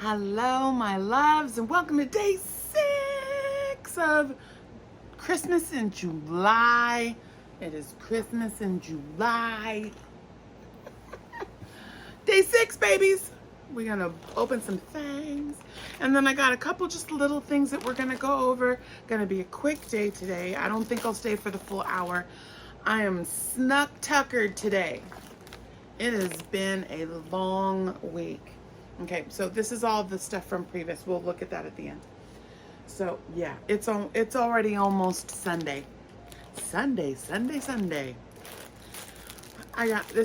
Hello, my loves, and welcome to day 6 of Christmas in July. It is Christmas in July. Day 6, babies. We're going to open some things. And then I got a couple just little things that we're going to go over. Going to be a quick day today. I don't think I'll stay for the full hour. I am snuck tuckered today. It has been a long week. Okay, so this is all the stuff from previous. We'll look at that at the end. So yeah, it's already almost Sunday. Sunday. This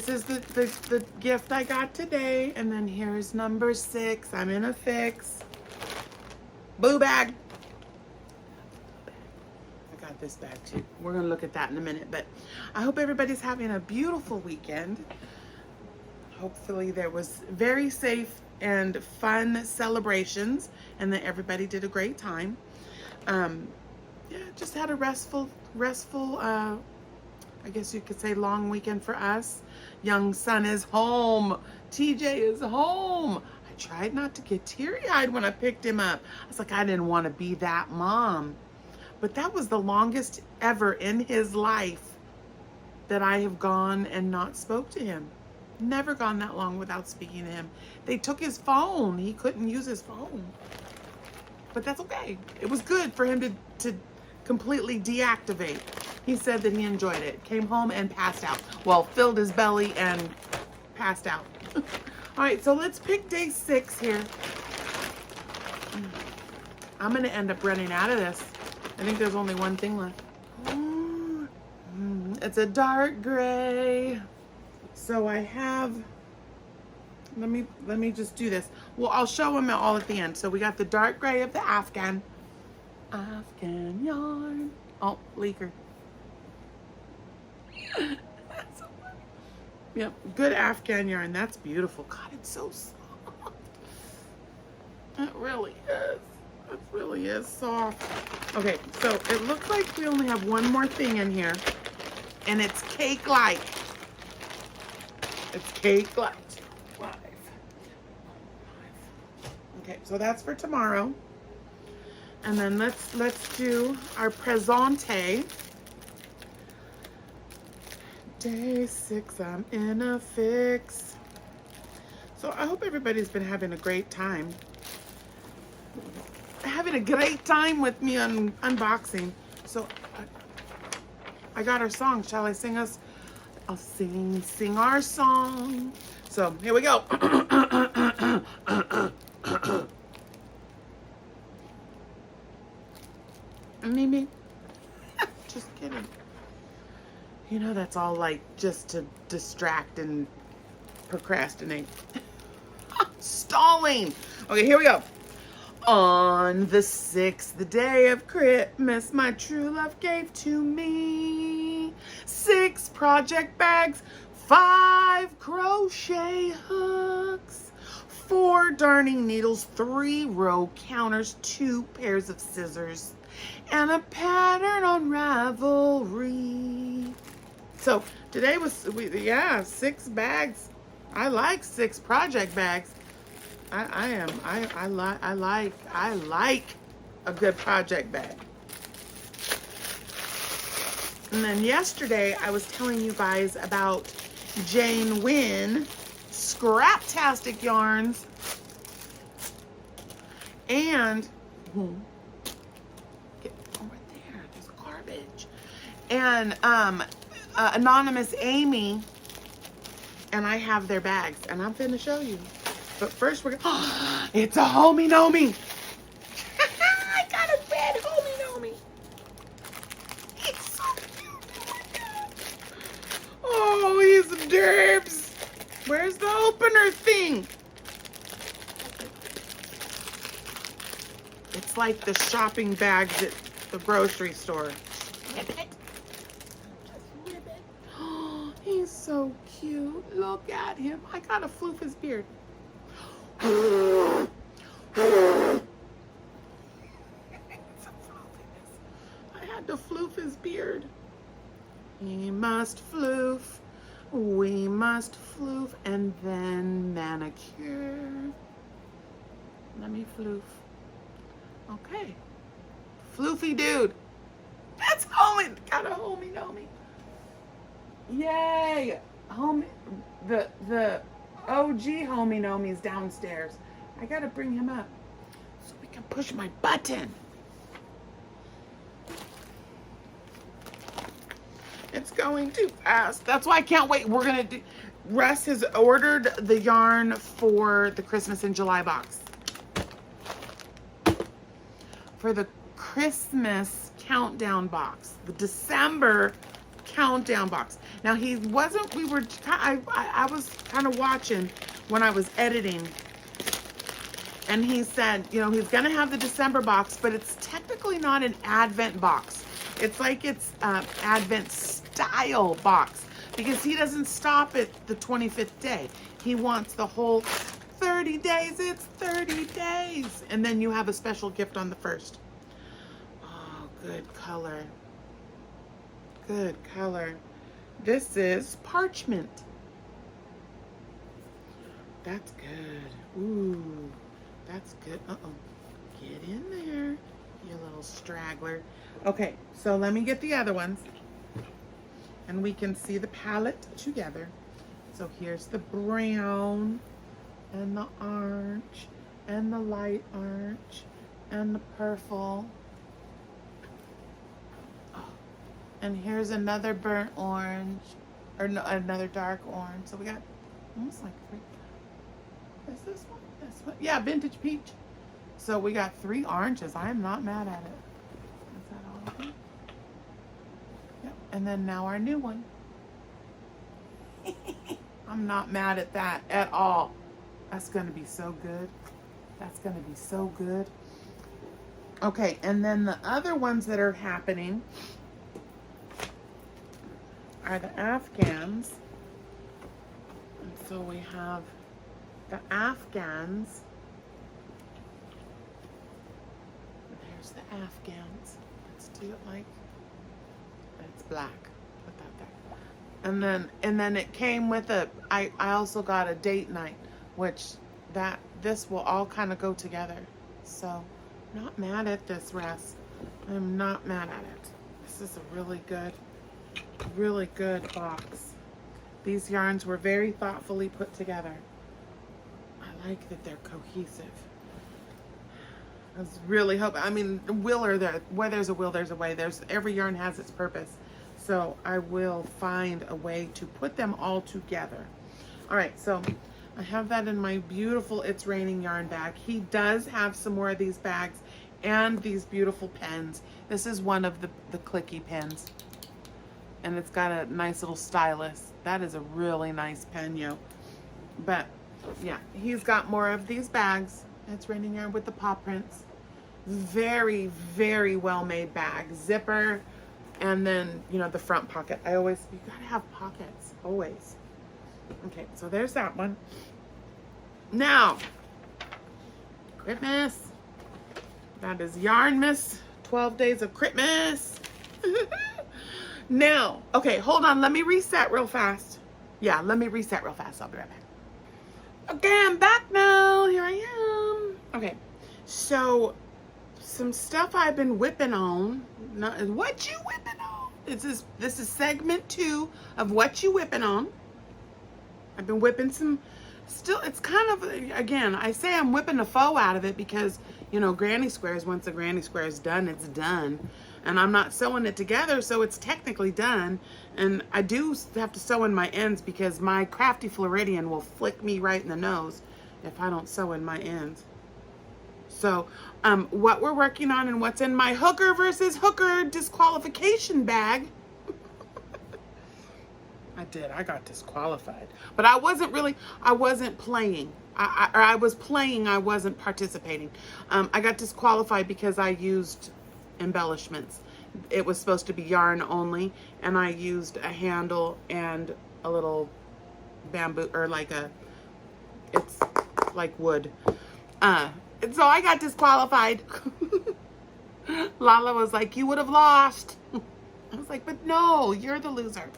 is the gift I got today, and then here's number 6. I'm in a fix. Blue bag. I got this bag too. We're gonna look at that in a minute, but I hope everybody's having a beautiful weekend. Hopefully there was very safe and fun celebrations and that everybody did a great time. Yeah, just had a restful, I guess you could say long weekend for us. Young son is home. TJ is home. I tried not to get teary-eyed when I picked him up. I was like, I didn't want to be that mom. But that was the longest ever in his life that I have gone and not spoke to him. Never gone that long without speaking to him. They took his phone. He couldn't use his phone. But that's okay. It was good for him to completely deactivate. He said that he enjoyed it. Came home and passed out. Well, filled his belly and passed out. All right, so let's pick day 6 here. I'm going to end up running out of this. I think there's only one thing left. It's a dark gray. So I have, let me just do this. Well, I'll show them all at the end. So we got the dark gray of the Afghan yarn. Oh, leaker. That's so funny. Yep, good Afghan yarn. That's beautiful. God, it's so soft. It really is. It really is soft. Okay, so it looks like we only have one more thing in here, and it's cake-like. It's cake light. 5. Okay, so that's for tomorrow. And then let's do our presente. Day 6, I'm in a fix. So I hope everybody's been having a great time. Having a great time with me on unboxing. So I got our song. Shall I sing us? I'll sing our song. So here we go. Mimi. Just kidding. You know that's all like just to distract and procrastinate. Stalling. Okay, here we go. On the 6th, the day of Christmas, my true love gave to me 6 project bags, 5 crochet hooks, 4 darning needles, 3 row counters, 2 pairs of scissors, and a pattern on Ravelry. So today was, 6 bags. I like 6 project bags. I like a good project bag. And then yesterday I was telling you guys about D.A.W.N.S Scraptastic yarns and get over there, there's garbage. And Anonymous Amy, and I have their bags and I'm finna show you. But first we're gonna, it's a homie nomi. I got a red homie nomi. It's so cute. Oh, he's derbs. Where's the opener thing? It's like the shopping bags at the grocery store. Rip it. Just rip it. Oh, he's so cute. Look at him. I gotta floof his beard. I had to floof his beard. He must floof, we must floof, and then manicure. Let me floof. Okay. Floofy dude. That's homie. Got a homie nomie. Yay. Homie. The OG homie nomie's downstairs. I gotta bring him up so we can push my button. It's going too fast. That's why I can't wait. We're gonna do. Russ has ordered the yarn for the Christmas in July box. For the Christmas countdown box, the December countdown box. Now he wasn't. I was kind of watching when I was editing, and he said, you know, he's gonna have the December box, but it's technically not an Advent box. It's like it's Advent style box because he doesn't stop at the 25th day. He wants the whole 30 days. It's 30 days. And then you have a special gift on the 1st. Oh, good color. Good color. This is parchment. That's good. Ooh, that's good. Uh-oh. Get in there, you little straggler. Okay, so let me get the other ones. And we can see the palette together. So here's the brown and the orange and the light orange and the purple. Oh, and here's another burnt orange, or no, another dark orange. So we got almost like 3. Is this one? This one? Yeah, vintage peach. So we got 3 oranges. I am not mad at it. Is that all of them? Yep. And then now our new one. I'm not mad at that at all. That's going to be so good. That's going to be so good. Okay, and then the other ones that are happening are the Afghans. And so we have the Afghans. There's the Afghans. Let's do it like it's black. Put that there. And then it came with I also got a date night, which this will all kind of go together. So not mad at this, Russ. I'm not mad at it. This is a really good box. These yarns were very thoughtfully put together. I like that they're cohesive. I was really hoping, I mean, where there's a will, there's a way. Every yarn has its purpose. So I will find a way to put them all together. All right, so I have that in my beautiful It's Raining yarn bag. He does have some more of these bags and these beautiful pens. This is one of the clicky pens. And it's got a nice little stylus. That is a really nice pen, yo. But yeah, he's got more of these bags. It's Raining yarn with the paw prints. Very, very well made bag. Zipper, and then, you know, the front pocket. You gotta have pockets, always. Okay, so there's that one. Now, Chri'mas. That is Yarnmas. 12 Days of Chri'mas. Now, okay, hold on. Let me reset real fast. Yeah, let me reset real fast. I'll be right back. Okay, I'm back now. Here I am. Okay, so some stuff I've been whipping on. What you whipping on? This is segment 2 of What You Whipping On. I've been whipping some. Still, it's kind of, again, I say I'm whipping the faux out of it because, you know, granny squares, once a granny square is done, it's done. And I'm not sewing it together, so it's technically done. And I do have to sew in my ends because my crafty Floridian will flick me right in the nose if I don't sew in my ends. So what we're working on and what's in my hooker versus hooker disqualification bag. I got disqualified. But I wasn't playing. I was playing, I wasn't participating. I got disqualified because I used embellishments. It was supposed to be yarn only, and I used a handle and a little bamboo, or it's like wood. And so I got disqualified. Lala was like, you would have lost. I was like, but no, you're the loser.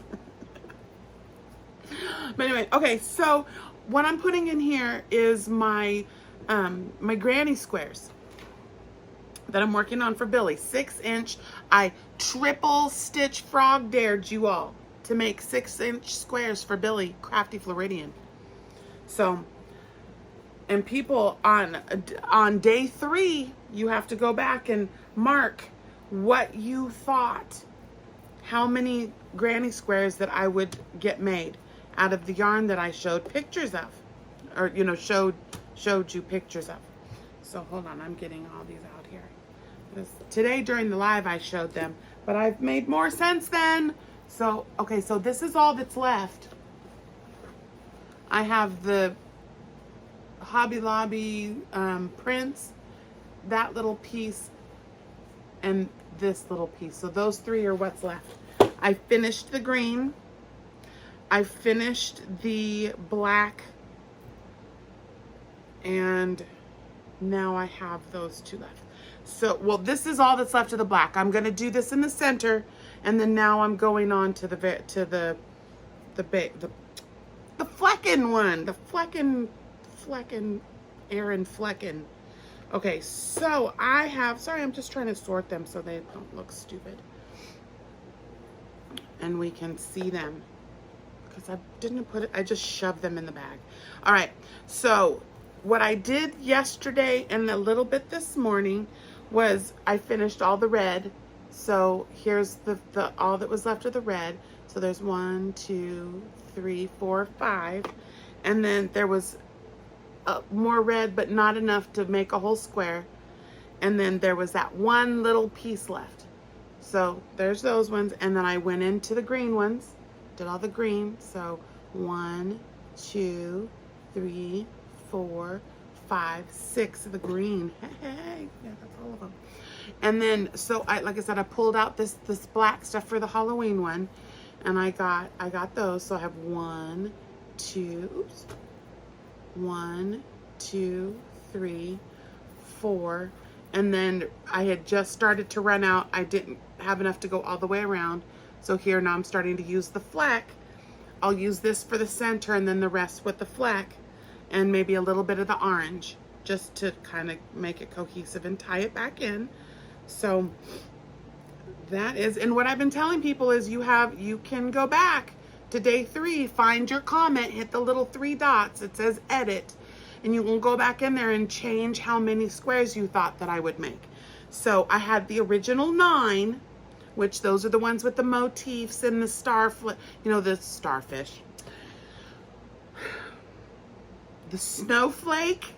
But anyway, okay, so what I'm putting in here is my my granny squares that I'm working on for Billie. 6-inch. I triple stitch frog dared you all to make 6-inch squares for Billie, Crafty Floridian. So, and people on day 3, you have to go back and mark what you thought, how many granny squares that I would get made out of the yarn that I showed pictures of, or you know, showed you pictures of. So hold on, I'm getting all these out here. Today during the live I showed them, but I've made more since then. So okay, so this is all that's left. I have the Hobby Lobby prints, that little piece, and this little piece. So those 3 are what's left. I finished the green. I finished the black. And now I have those 2 left. So, well, this is all that's left of the black. I'm going to do this in the center, and then now I'm going on to the fleckin' one, the fleckin' Aaron Fleckin'. Okay, so I have, sorry, I'm just trying to sort them so they don't look stupid. And we can see them because I didn't put it, I just shoved them in the bag. All right, so what I did yesterday and a little bit this morning was I finished all the red. So here's the all that was left of the red. So there's 1, 2, 3, 4, 5. And then there was more red, but not enough to make a whole square. And then there was that one little piece left. So there's those ones. And then I went into the green ones, did all the green. So 1, 2, 3, 4, 5, 6 of the green. Hey, yeah, that's all of them. And then, so like I said, I pulled out this black stuff for the Halloween one, and I got those. So I have 1, 2, 3, 4, and then I had just started to run out. I didn't have enough to go all the way around. So here now I'm starting to use the fleck. I'll use this for the center and then the rest with the fleck and maybe a little bit of the orange just to kind of make it cohesive and tie it back in. So that is, and what I've been telling people is you can go back to day 3, find your comment, hit the little 3 dots, it says edit, and you can go back in there and change how many squares you thought that I would make. So I had the original 9, which those are the ones with the motifs and the the starfish, the snowflake,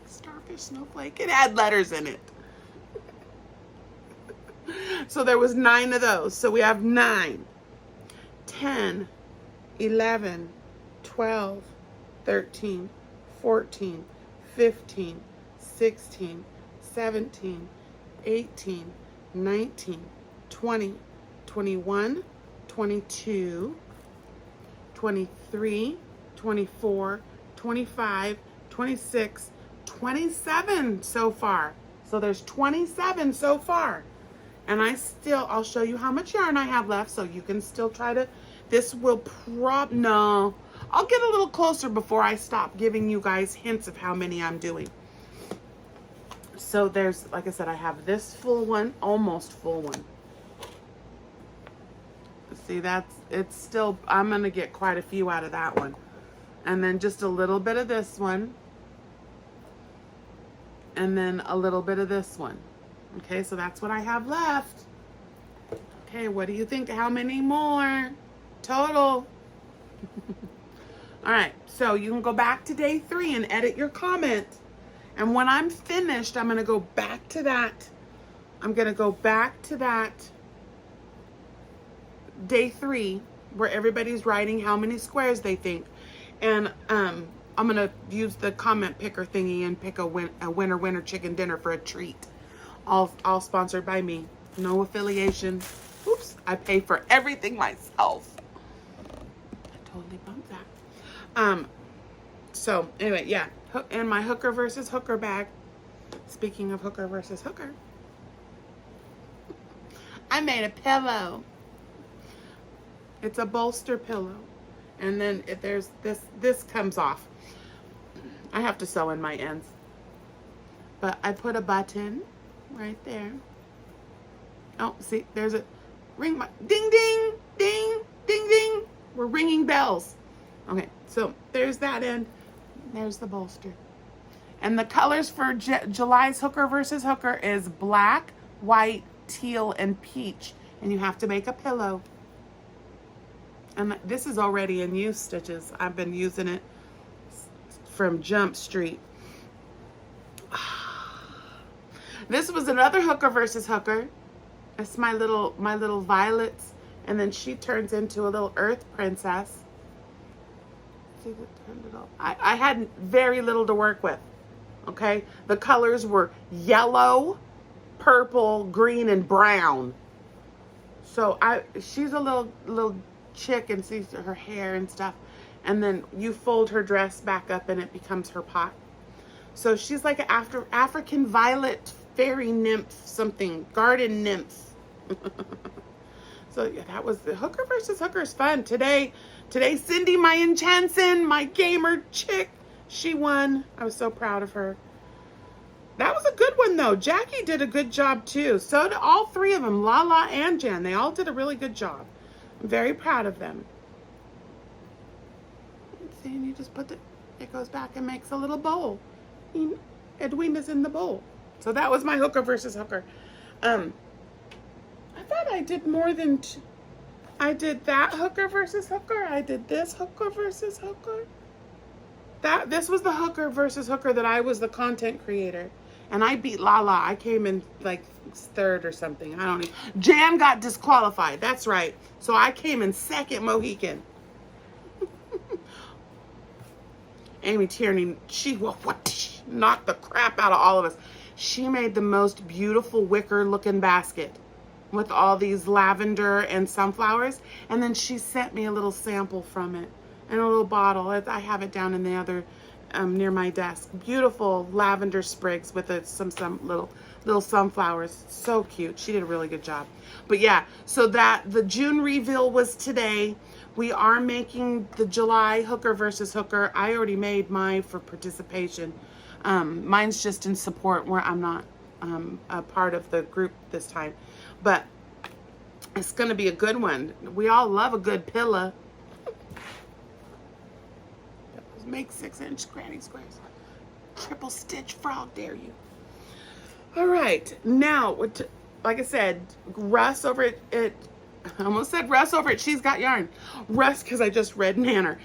starfish, snowflake, it had letters in it. So there was 9 of those. So we have 9, 10, 11, 12, 13, 14, 15, 16, 17, 18, 19, 20, 21, 22, 23, 24, 25, 26, 27 so far. So there's 27 so far. And I'll show you how much yarn I have left so you can still try to, this will no, I'll get a little closer before I stop giving you guys hints of how many I'm doing. So there's, like I said, I have this full one, almost full one. See, it's still, I'm going to get quite a few out of that one. And then just a little bit of this one. And then a little bit of this one. Okay, so that's what I have left. Okay, what do you think? How many more total? All right, so you can go back to day 3 and edit your comment. And when I'm finished, I'm going to go back to that. I'm going to go back to that day 3 where everybody's writing how many squares they think. And I'm going to use the comment picker thingy and pick a winner chicken dinner for a treat. All sponsored by me. No affiliation. Oops, I pay for everything myself. I totally bumped that. So anyway, yeah. And my hooker versus hooker bag. Speaking of hooker versus hooker, I made a pillow. It's a bolster pillow. And then there's this comes off. I have to sew in my ends. But I put a button right there. Oh, see, there's a ring. Ding, ding, ding, ding, ding. We're ringing bells. Okay, so there's that end. There's the bolster. And the colors for July's hooker versus hooker is black, white, teal, and peach. And you have to make a pillow. And this is already in use, Stitches. I've been using it from Jump Street. This was another hooker versus hooker. It's my little violets. And then she turns into a little earth princess. See, I had very little to work with. Okay, the colors were yellow, purple, green, and brown. So she's a little chick, and sees her hair and stuff. And then you fold her dress back up, and it becomes her pot. So she's like an African violet fairy nymph, something garden nymph. So yeah, that was the hooker versus hooker is fun today. Today, Cindy, my enchanson, my gamer chick, she won. I was so proud of her. That was a good one, though. Jackie did a good job, too. So did all three of them, Lala and Jen. They all did a really good job. I'm very proud of them. See, and you just it goes back and makes a little bowl. Edwin is in the bowl. So that was my hooker versus hooker. I thought I did more than I did that hooker versus hooker. I did this hooker versus hooker. This was the hooker versus hooker that I was the content creator. And I beat Lala. I came in like third or something. I don't even. Jan got disqualified. That's right. So I came in second Mohican. Amy Tierney, she knocked the crap out of all of us. She made the most beautiful wicker looking basket with all these lavender and sunflowers. And then she sent me a little sample from it in a little bottle. I have it down in the other, near my desk. Beautiful lavender sprigs with some little sunflowers. So cute. She did a really good job. But yeah, so the June reveal was today. We are making the July hooker versus hooker. I already made mine for participation. Mine's just in support where I'm not a part of the group this time. But it's going to be a good one. We all love a good pillow. Make 6-inch granny squares. Triple stitch frog, dare you. All right. Now, like I said, Russ over at I almost said Russ over at She's Got Yarn. Russ, because I just read Nanner.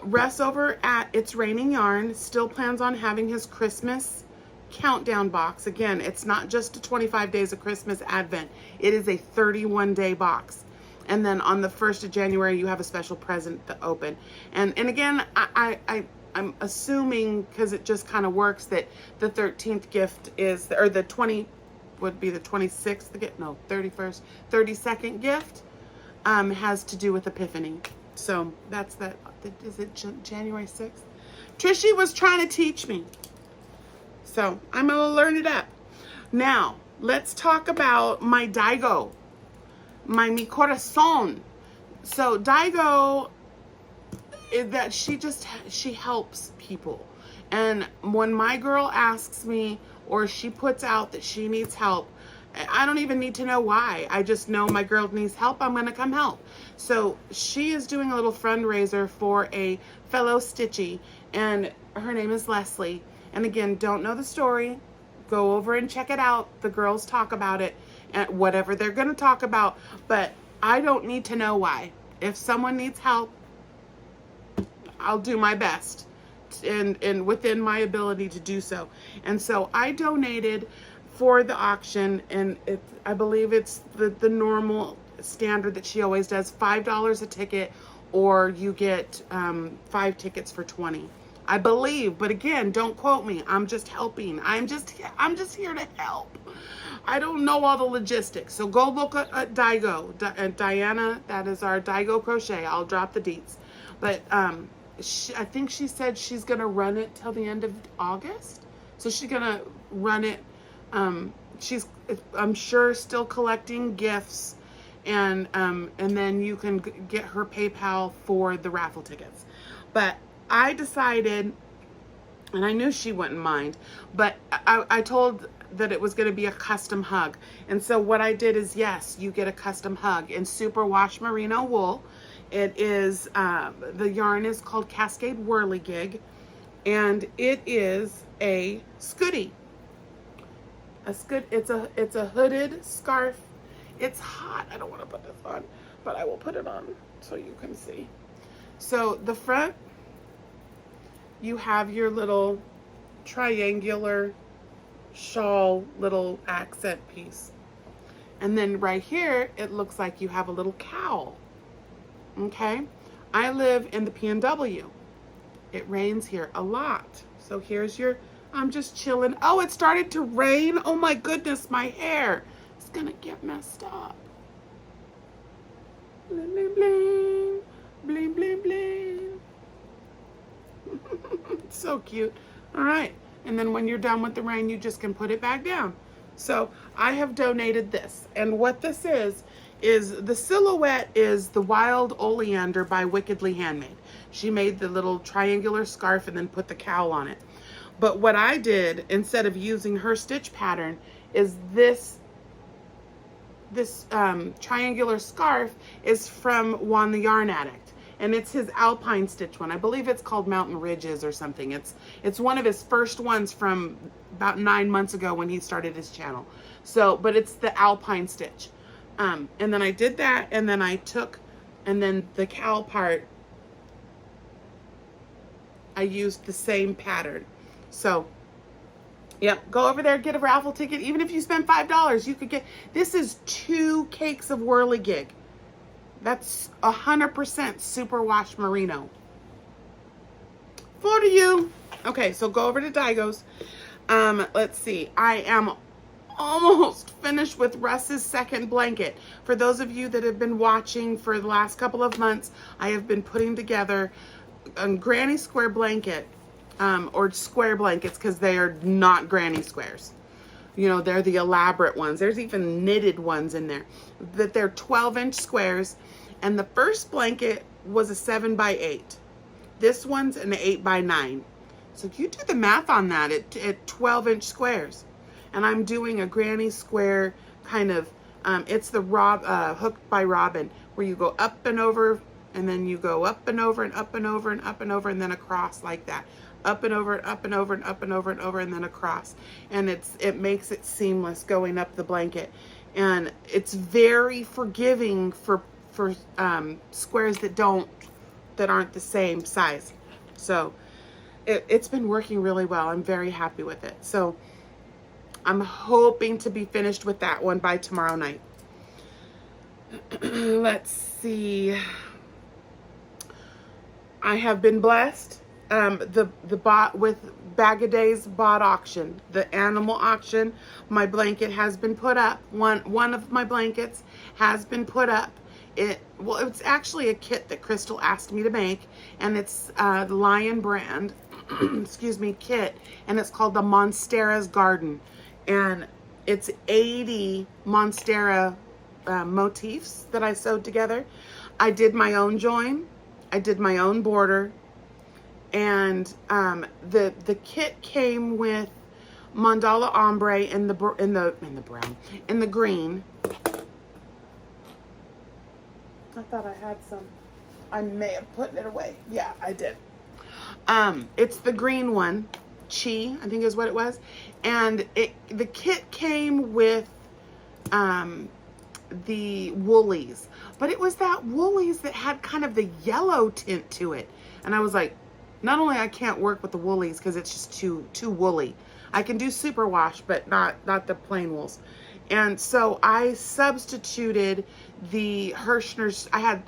Russ over at It's Raining Yarn still plans on having his Christmas countdown box. Again, it's not just a 25 days of Christmas Advent. It is a 31-day box. And then on the 1st of January, you have a special present to open. And again, I'm assuming, because it just kind of works, that the 13th gift is, or the 20 would be the 26th gift, no, 31st, 32nd gift has to do with Epiphany. So that's that. Is it January 6th? Trishy was trying to teach me. So I'm going to learn it up. Now, let's talk about my Daigo. My mi corazon. So Daigo is that she helps people. And when my girl asks me or she puts out that she needs help, I don't even need to know why. I just know my girl needs help. I'm going to come help. So she is doing a little fundraiser for a fellow Stitchy, and her name is Leslie. And again, don't know the story. Go over and check it out. The girls talk about it and whatever they're going to talk about, but I don't need to know why. If someone needs help, I'll do my best and within my ability to do so. And so I donated for the auction, and I believe it's the normal standard that she always does, $5 a ticket, or you get 5 tickets for $20. I believe, but again, don't quote me. I'm just helping. I'm just here to help. I don't know all the logistics. So go look at Daigo. And Diana, that is our Daigo Crochet. I'll drop the deets. But I think she said she's going to run it till the end of August. So she's going to run it. She's, I'm sure, still collecting gifts. And then you can get her PayPal for the raffle tickets. But I decided And I knew she wouldn't mind, but I told that it was going to be a custom hug. And so what I did is, yes, you get a custom hug in superwash merino wool. It is, the yarn is called Cascade Whirligig, and it is a scooty. It's a hooded scarf. It's hot. I don't want to put this on, but I will put it on so you can see. So the front, you have your little triangular shawl little accent piece. And then right here, it looks like you have a little cowl. Okay? I live in the PNW. It rains here a lot. So here's your, I'm just chilling. Oh, it started to rain. Oh my goodness, my hair is gonna get messed up. Bling, bling, bling. Bling, bling, bling. It's so cute. All right. And then when you're done with the rain, you just can put it back down. So I have donated this. And what this is the silhouette is the Wild Oleander by Wickedly Handmade. She made the little triangular scarf and then put the cowl on it. But what I did, instead of using her stitch pattern, is this triangular scarf is from Juan the Yarn Addict. And it's his alpine stitch one. I believe it's called Mountain Ridges or something. It's one of his first ones from about 9 months ago when he started his channel. So, but it's the alpine stitch. And then I did that, and then I took, and then the cowl part, I used the same pattern. So, yep, go over there, get a raffle ticket. Even if you spend $5, you could get, this is 2 cakes of whirligig. That's 100% superwash merino. For you. Okay, so go over to Daigo's. Let's see. I am almost finished with Russ's second blanket. For those of you that have been watching for the last couple of months, I have been putting together a granny square blanket, or square blankets, because they are not granny squares. You know, they're the elaborate ones. There's even knitted ones in there. That they're 12-inch squares. And the first blanket was a 7x8. This one's an 8x9. So you do the math on that at 12-inch squares. And I'm doing a granny square kind of, it's the Hooked by Robin, where you go up and over, and then you go up and over and up and over and up and over, and then across like that. Up and over and up and over and up and over and over, and then across. And it makes it seamless going up the blanket. And it's very forgiving for squares that aren't the same size. So it's been working really well. I'm very happy with it. So I'm hoping to be finished with that one by tomorrow night. Let's see. I have been blessed. The bot with Bag a Day's bot auction, the animal auction. My blanket has been put up. One of my blankets has been put up. It's actually a kit that Crystal asked me to make, and it's the Lion brand, excuse me, kit, and it's called the Monstera's Garden, and it's 80 Monstera motifs that I sewed together. I did my own join, I did my own border, and the kit came with mandala ombre in the brown, in the green. I thought I had some. I may have put it away. Yeah, I did. It's the green one. Chi, I think is what it was. And the kit came with the woolies. But it was that woolies that had kind of the yellow tint to it. And I was like, not only I can't work with the woolies because it's just too woolly. I can do superwash, but not the plain wools. And so I substituted the Hirschner's. I had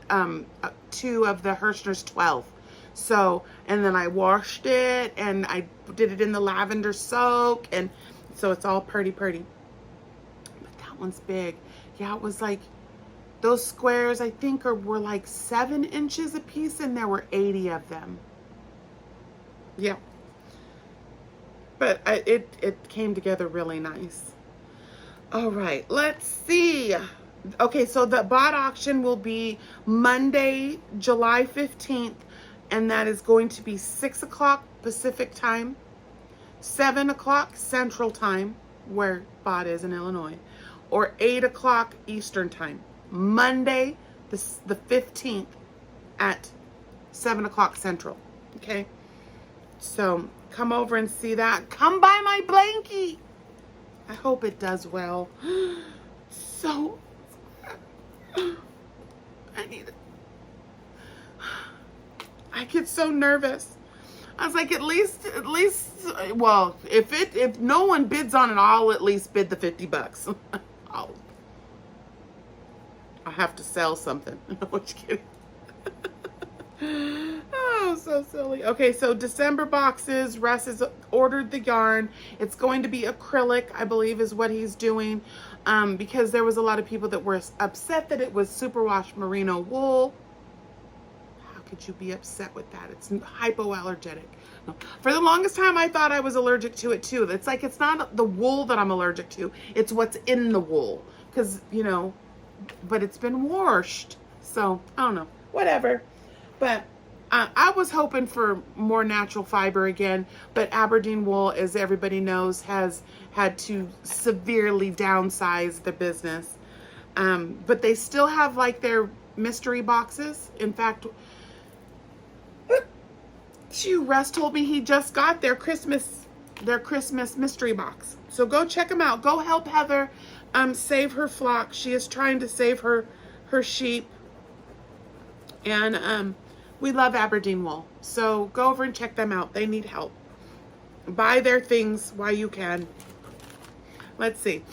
2 of the Hirschner's 12. So, and then I washed it, and I did it in the lavender soak, and so it's all pretty. But that one's big. Yeah, it was like, those squares I think were like 7 inches a piece, and there were 80 of them. Yeah. But it came together really nice. All right, let's see. Okay, so the bot auction will be Monday, July 15th, and that is going to be 6 o'clock Pacific time. 7 o'clock Central Time, where Bod is in Illinois, or 8 o'clock Eastern Time. Monday, the 15th at 7 o'clock Central. Okay? So come over and see that. Come buy my blankie. I hope it does well. So, I need it. I get so nervous. I was like, at least, well, if no one bids on it, I'll at least bid the $50. I'll have to sell something. I'm just kidding. Oh, so silly. Okay, so December boxes. Russ has ordered the yarn. It's going to be acrylic, I believe, is what he's doing, because there was a lot of people that were upset that it was superwash merino wool. How could you be upset with that? It's hypoallergenic. No. For the longest time, I thought I was allergic to it too. It's like, it's not the wool that I'm allergic to. It's what's in the wool, because, you know, but it's been washed. So, I don't know. Whatever. But I was hoping for more natural fiber again, but Aberdeen wool, as everybody knows, has had to severely downsize the business. But they still have like their mystery boxes. In fact, Russ told me he just got their Christmas mystery box. So go check them out. Go help Heather save her flock. She is trying to save her sheep. And we love Aberdeen wool. So go over and check them out. They need help. Buy their things while you can. Let's see.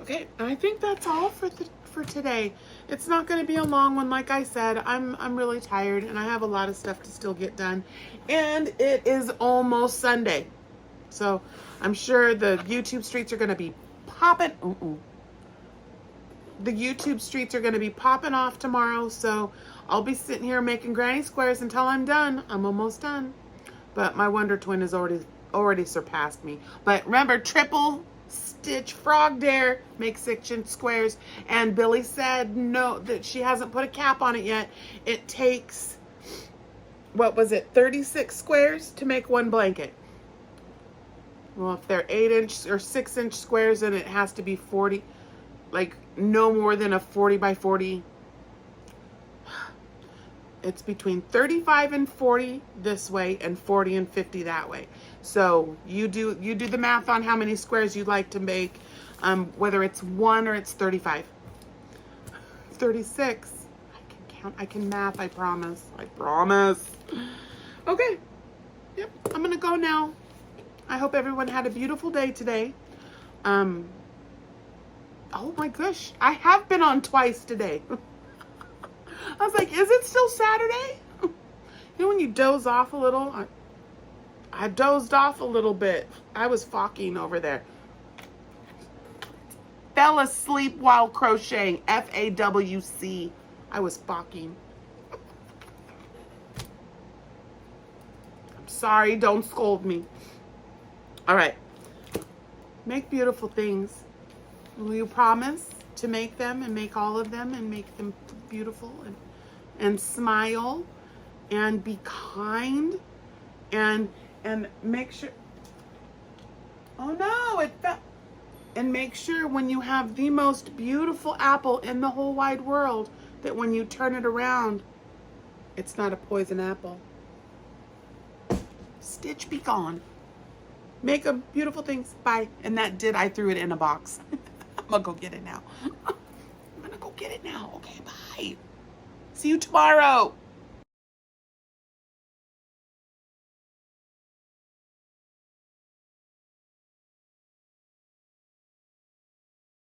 Okay, I think that's all for today. It's not going to be a long one, like I said. I'm really tired, and I have a lot of stuff to still get done. And it is almost Sunday. So I'm sure the YouTube streets are going to be popping. The YouTube streets are going to be popping off tomorrow, so I'll be sitting here making granny squares until I'm done. I'm almost done. But my Wonder Twin has already surpassed me. But remember, triple stitch frog dare, make 6-inch squares. And Billie said no, that she hasn't put a cap on it yet. It takes, what was it, 36 squares to make one blanket. Well, if they're 8-inch or 6-inch squares, then it has to be 40, like no more than a 40 by 40. It's between 35 and 40 this way and 40 and 50 that way. So you do the math on how many squares you'd like to make, whether it's 1 or it's 35. 36. I can count. I can math. I promise. I promise. Okay. Yep. I'm gonna go now. I hope everyone had a beautiful day today. Oh my gosh, I have been on twice today. I was like, is it still Saturday? You know when you doze off a little? I dozed off a little bit. I was fawking over there. Fell asleep while crocheting. F-A-W-C. I was fawking. I'm sorry, don't scold me. All right. Make beautiful things. Will you promise to make them and make all of them and make them beautiful and smile and be kind and make sure, oh no, it fell. And make sure when you have the most beautiful apple in the whole wide world that when you turn it around, it's not a poison apple. Stitch be gone. Make them beautiful things. Bye. And I threw it in a box. I'm gonna go get it now. I'm gonna go get it now. Okay, bye. See you tomorrow.